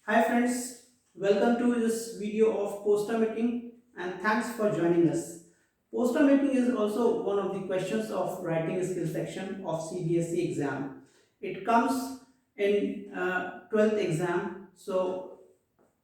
Hi friends, welcome to this video of poster making and thanks for joining us. Poster making is also one of the questions of writing skill section of CBSE exam. It comes in 12th exam, so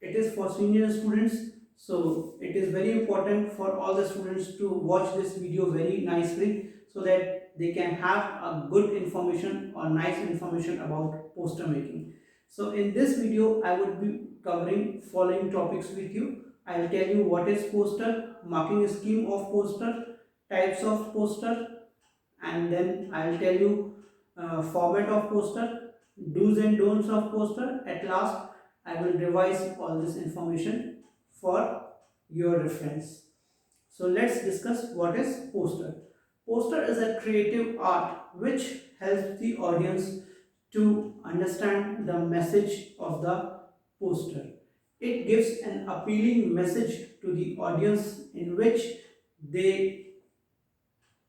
it is for senior students. So it is very important for all the students to watch this video very nicely so that they can have a good information or nice information about poster making. So in this video I would be covering following topics with you. I'll tell you what is poster, marking scheme of poster, types of poster, and then I'll tell you format of poster, do's and don'ts of poster. At last, I will revise all this information for your reference. So let's discuss what is poster. Poster is a creative art which helps the audience to understand the message of the poster. It gives an appealing message to the audience they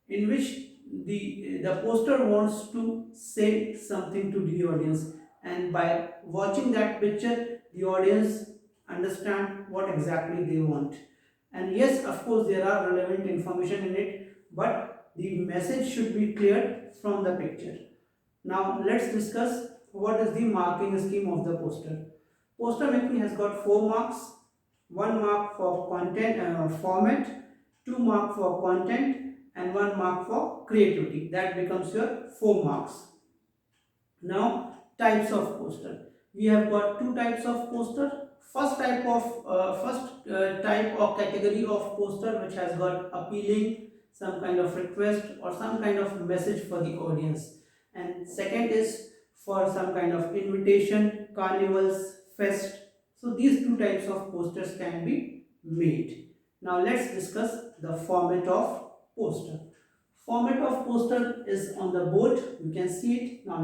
in which the poster wants to say something to the audience, and by watching that picture the audience understand what exactly they want. And yes, of course there are relevant information in it, but the message should be clear from the picture. Now let's discuss what is the marking scheme of the poster. Poster making has got 4 marks: 1 mark for content format, 2 mark for content, and 1 mark for creativity. That becomes your 4 marks. Now types of poster. We have got two types of poster. First type or category of poster which has got appealing, some kind of request or some kind of message for the audience. And second is for some kind of invitation, carnivals, fest. So these two types of posters can be made. Now let's discuss the format of poster. Format of poster is on the board. You can see it. Now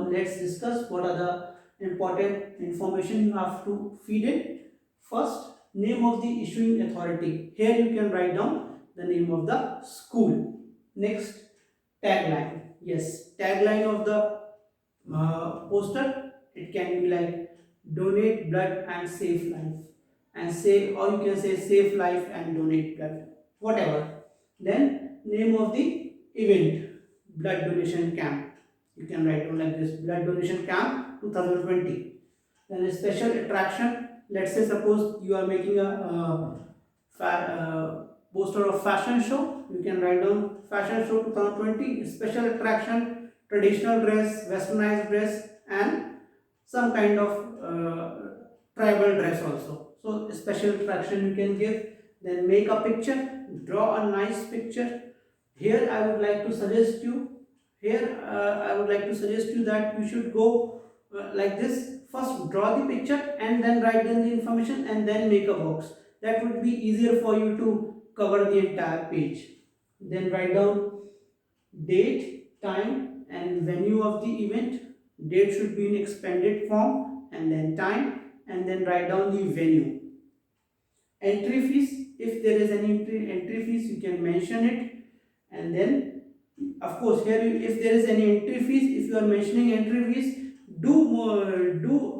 let's discuss what are the important information you have to feed in. First, name of the issuing authority. Here you can write down the name of the school. Next, tagline. Yes, tagline of the poster. It can be like donate blood and save life, and say, or you can say save life and donate blood, whatever. Then name of the event, blood donation camp. You can write down like this: blood donation camp 2020. Then a special attraction. Let's say suppose you are making a poster of fashion show. You can write down fashion show 2020. Special attraction: traditional dress, westernized dress, and some kind of tribal dress also. So special attraction you can give. Then make a picture, draw a nice picture. Here I would like to suggest you. I would like to suggest you that you should go like this. First draw the picture and then write down the information and then make a box. That would be easier for you to cover the entire page. Then write down date, time, and venue of the event. Date should be in expanded form, and then time, and then write down the venue. Entry fees, if there is any entry fees you can mention it. And then of course here if there is any entry fees, if you are mentioning entry fees, do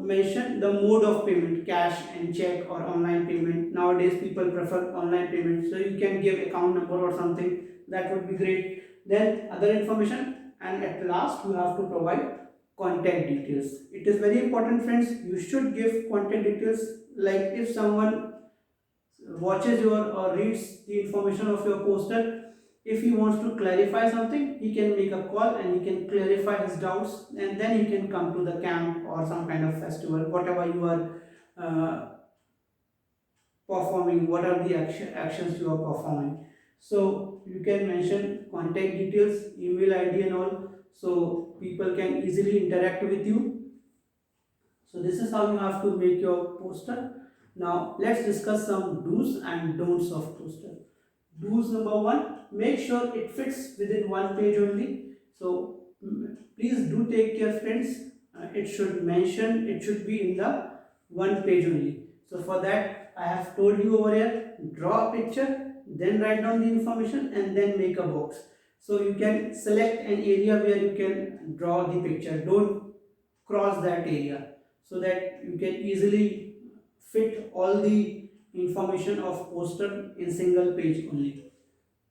mention the mode of payment: cash and check or online payment. Nowadays people prefer online payment, so you can give account number or something. That would be great. Then other information, and at last you have to provide contact details. It is very important friends, you should give contact details. Like if someone watches your or reads the information of your poster, if he wants to clarify something, he can make a call and he can clarify his doubts, and then he can come to the camp or some kind of festival, whatever you are performing, what are the actions you are performing. So you can mention contact details, email ID and all, so people can easily interact with you. So this is how you have to make your poster. Now let's discuss some do's and don'ts of poster. Do's number one: make sure it fits within one page only. So please do take care friends. It should mention, it should be in the one page only. So for that I have told you over here, draw a picture, then write down the information and then make a box. So you can select an area where you can draw the picture. Don't cross that area. so that you can easily fit all the information of poster in single page only.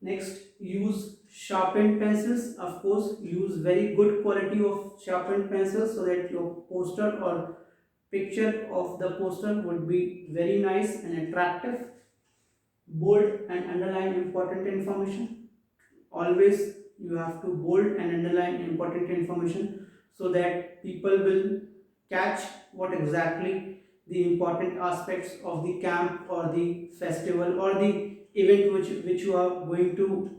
Next, use sharpened pencils. Of course, use very good quality of sharpened pencils so that your poster or picture of the poster would be very nice and attractive. Bold and underline important information. Always you have to bold and underline important information so that people will catch what exactly the important aspects of the camp or the festival or the event which you are going to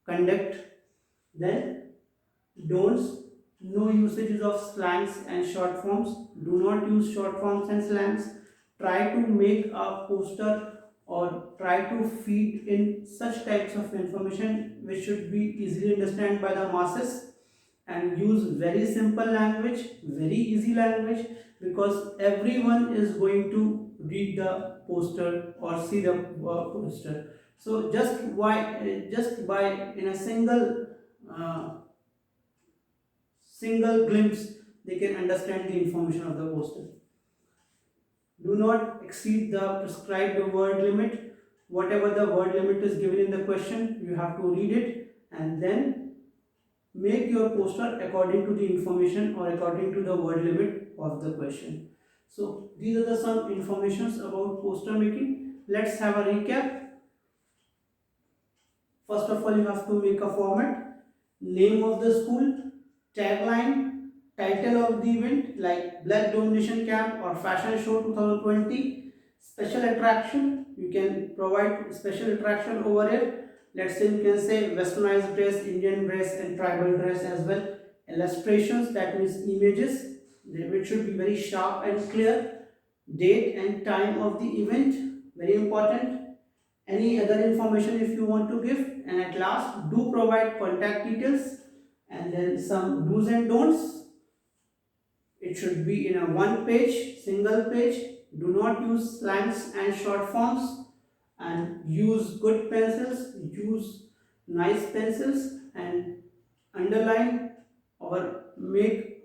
conduct. Then don'ts, no usages of slangs and short forms. Do not use short forms and slangs. Try to make a poster or try to feed in such types of information which should be easily understood by the masses, and use very simple language, very easy language, because everyone is going to read the poster or see the poster. So just by in a uh, single glimpse they can understand the information of the poster. Do not exceed the prescribed word limit. Whatever the word limit is given in the question, you have to read it and then make your poster according to the information or according to the word limit of the question. So these are the some informations about poster making. Let's have a recap. First of all, you have to make a format, name of the school, tagline, title of the event like Black Domination Camp or Fashion Show 2020, special attraction. You can provide special attraction over here. Let's say you can say westernized dress, Indian dress, and tribal dress as well. Illustrations, that means images, which should be very sharp and clear. Date and time of the event, very important. Any other information if you want to give, and at last do provide contact details and then some do's and don'ts. It should be in a one page, single page. Do not use slangs and short forms, and use good pencils, use nice pencils, and underline or make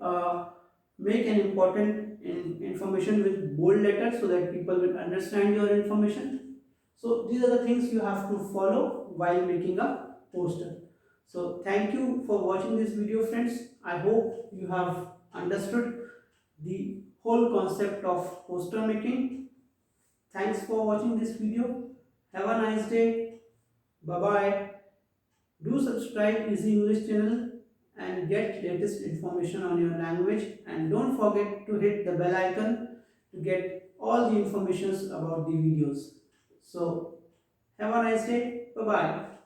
an important information with bold letters so that people will understand your information. So these are the things you have to follow while making a poster. So thank you for watching this video, friends. I hope you have understood the whole concept of poster making. Thanks for watching this video. Have a nice day. Bye bye. Do subscribe Easy English channel and get latest information on your language, and don't forget to hit the bell icon to get all the informations about the videos. So have a nice day. Bye bye.